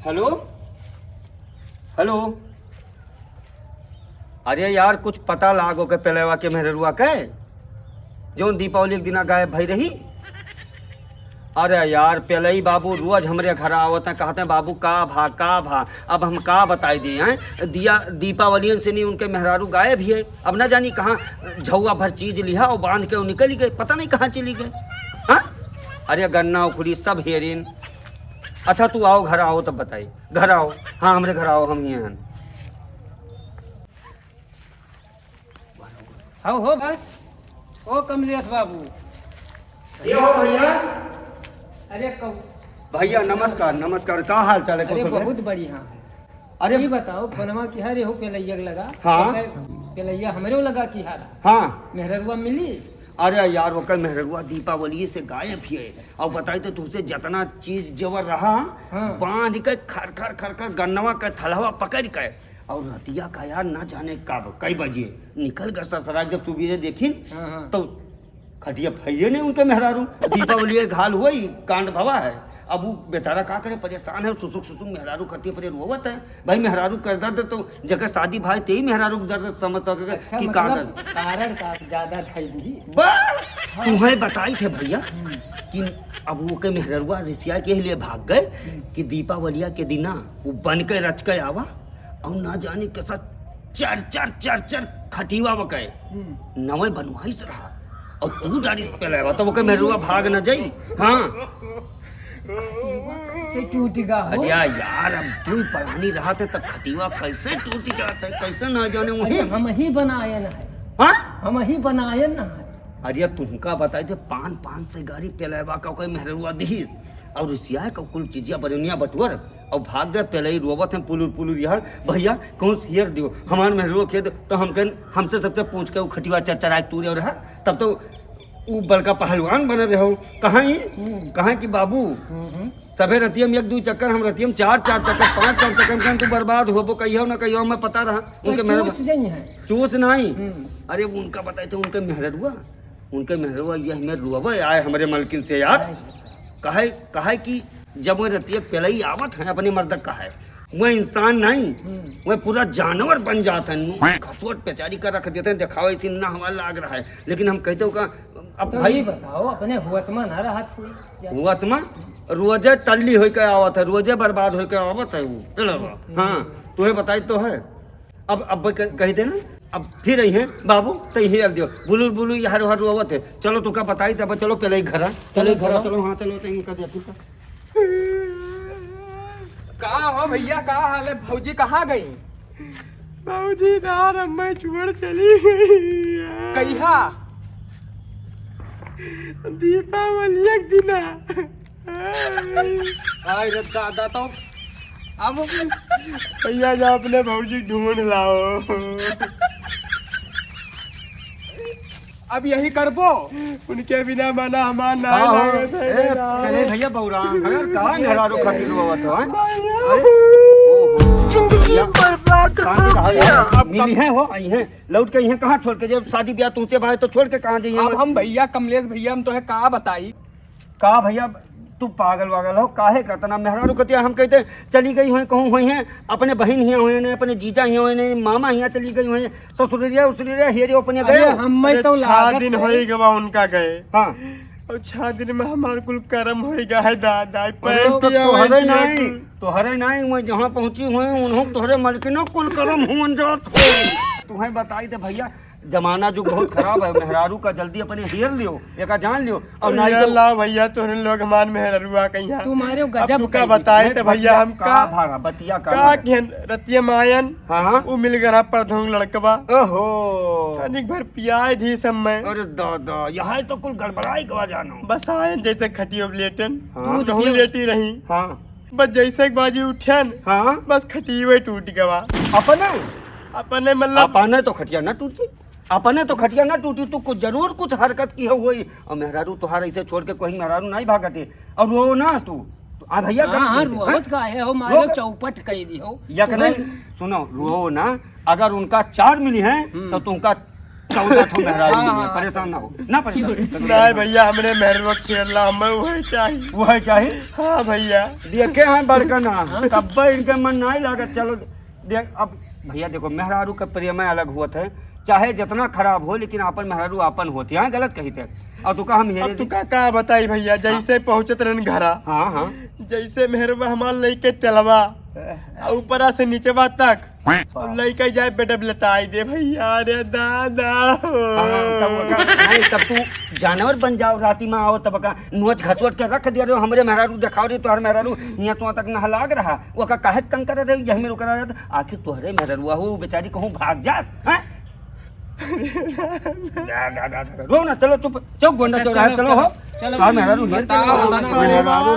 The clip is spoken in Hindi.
Hello hello. अरे यार कुछ पता लागो के पहलेवा के मेहरुआ के जो दीपावली एक दिन गायब भई रही। अरे यार पहले ही बाबू रोज हमरे घर आवत हैं, कहते हैं बाबू का भा। अब हम का बताई दिए हैं, दिया दीपावली से नहीं उनके मेहरारू गायब ही है। अब ना जानी कहाँ झौआ भर चीज लिया और बांध के वो निकल गए, पता नहीं कहाँ चली गए। हाँ अरे गन्ना उखड़ी सब हेरिन। अच्छा तू आओ घर आओ तब बताई, घर आओ। हाँ हमरे घर आओ, हम ये हैं। हो बस ओ कमलेश बाबू। ये हो भैया। अरे भैया नमस्कार नमस्कार, का हाल चाल है? अरे बहुत बढ़िया। अरे ये बताओ फोनमा की हारे हो पेलैया लगा? हाँ पेलैया हमरे लगा की हारा? हाँ मेहरुआ मिली? अरे यार वो कल मेहरुआ दीपावली से गायब ही है। और बताई तो तुझसे जितना चीज जेवर रहा हाँ। बांध के खर गन्नवा के थलवा पकड़ के और रतिया का यार ना जाने कब कई बजे निकल गए ससुराल। जब सुबह देखी हाँ। तो खटिया भैया ने उनके मेहरारू दीपावली घाल हुआ ही कांड भवा है। अब वो बेचारा का करे, परेशान है, सुसुक मेहरारू खटिया पर रोवत है। भाई मेहरारू कर दर्द तो जगह शादी भाई ते ही मेहरारू दर्द समझ सके अच्छा, कि मतलब कारण का ज्यादा ढाई दी तुम्हें बताई थे भैया कि अब वो के मेहरुआ रिसिया के लिए भाग गए कि दीपावलिया के दिना वो बन के रच के आवा और ना जाने कैसा चर खटीवा बकाए नवे बनवाई से रहा और तू डारी पे लाया तो वो के मेहरुआ भाग न जाई। हाँ से टूट गया हो। अरे यार अब तू पढ़ानी रहा थे तब खटीवा कैसे टूट जाता है, कैसे ना जाने वही हम ही बनायन है। हाँ हम ही बनायन है। अरे तुमका बताए थे पान से गाड़ी पेलेवा का कोई मेहरुआ दी और रुसिया का कुल चीजिया बरनिया बटवर और भाग गए। पहले ही रोवत हैं पुलुर यार भैया कौन हियर दियो हमारे मेहरुआ खेत तो हमसे सबसे पूछ के वो खटिवा चरचराए तूरे और रहा। तब तो वो बड़का पहलवान बने रहे हो। कहाँ की बाबू सभे रतियम एक दो चक्कर, हम रतियम चार चक्कर 5 चक्कर तू बर्बाद हो कहियो ना कहियो मैं पता रहा। उनके मेहरुआ चूस नहीं। अरे उनका बताए थे उनके मेहरुआ ये हमें रुआ आए हमारे मलकिन से यार। कहे कि जब वो रतिया पहले ही आवत है अपने मर्द का है वह इंसान नहीं वह पूरा जानवर बन जाता है। खसोट पेचारी कर रख देते हैं, दिखाओ इसी ना हमारा लाग रहा है। लेकिन हम कहते हो का अब तो भाई बताओ अपने हुआसमा ना रहा हुआसमा रोजे टल्ली हो के आवत है, रोजे बर्बाद हो के आवत है वो। हाँ तुम्हें बताई तो है। अब कही थे ना अब फिर आई है बाबू तो ही दियो बुलू यार रोवत है। चलो तुका बताई तब चलो पहले ही घर चलो हाँ चलो का हो भैया का हाल है? भौजी कहाँ गई? भौजी दार अम्मा छोड़ चली गई। कहिया? दीपावली एक दिना। आय रे दादा तो अब भैया जा अपने भौजी ढूंढ लाओ। अब यही करबो उनके बिना मना हमार ना लागत अरे भैया बौरा अगर कहां मेहरारू खटी रोवत है मिली है हो आई है लौट के यहाँ कहाँ छोड़ के जब शादी ब्याह तुमसे भाई तो छोड़ के कहाँ जाइए? अब हम भैया कमलेश भैया हम तो है का बताई का भैया तू पागल वागल हो काहे करतना मेहरारू कतिया हम कहते चली गई हुई कहूँ हुई हैं अपने बहन ही हुए ने अपने जीजा ही हुए ने मामा ही चली गई हुई ससुरिया उसुरिया हेरे अपने गए। हम तो 6 दिन हो गवा उनका गए। हाँ और 6 दिन में हमार कुल कर्म हो गया है दादा। तोहरे नहीं मैं जहाँ पहुँची हुई उन्होंने तोहरे मलकिनो कुल कर्म हुन जात तुम्हें बताई थे भैया जमाना जो बहुत खराब है। मेहरारू का जल्दी अपने हियर लियो एक जान लियो और ना ला भैया तोरे लोग हमार मेहरुआ कहिया तुम्हारे गजब का बताए थे भैया हम का भागा बतिया का रतिया मायन। हाँ वो मिल गया परधों लड़कवा। ओहो तनिक भर पियाए थी सब में। अरे दादा यहाँ तो कुल गड़बड़ाई गवा जानो बस आयन जैसे खटियो लेटन हाँ। तू लेटी रही। हाँ बस जैसे बाजी उठन हाँ बस खटियो टूट गवा। अपने मतलब अपने तो खटिया ना टूटी अपने तो खटिया ना टूटी तू कुछ जरूर कुछ हरकत की हो हुई और मेहरारू तुहार ऐसे छोड़ के कोई मेहरारू नहीं भागते और वो ना तू आ भैया रोवत का है हो मारो चौपट कह दी हो या नहीं सुनो रो ना अगर उनका 4 मिली है तो तुमका 14 ठो मेहरारू मिली है, परेशान ना हो ना परेशान नहीं भैया हमने मेहरवा खेलना हमें वही चाहिए। वही चाहे हाँ भैया देखे हैं बड़का ना तब इनके मन नहीं लागत। चलो देख अब भैया देखो मेहरारू का प्रेम अलग होता है, चाहे जितना खराब हो लेकिन अपन मेहरारू अपन होती है, गलत कही थे। और तू का हम अब तू का बताई भैया जैसे पहुंचत रहन घरा हाँ हाँ जैसे मेहरवा हमार लेके तेलवा ऊपरा से नीचे बात तक लेके जाए बेटा लटाई दे भैया रे दादा तब तू जानवर बन जाओ, राती में आओ तब का नोच घसोट के रख दिया रे हमरे मेहरारू दिखाओ रे तोहर मेहरारू यहाँ तो तक नहा लाग रहा वो का काहे तंग कर रहे यही में रुक रहा था। आखिर तोहरे मेहरारू हो बेचारी कहूँ भाग जात हैं? रो ना चलो चुप चुप गोंडा चौराहे चलो हो चलो मेहरारू बताओ, बताओ। मेहरारू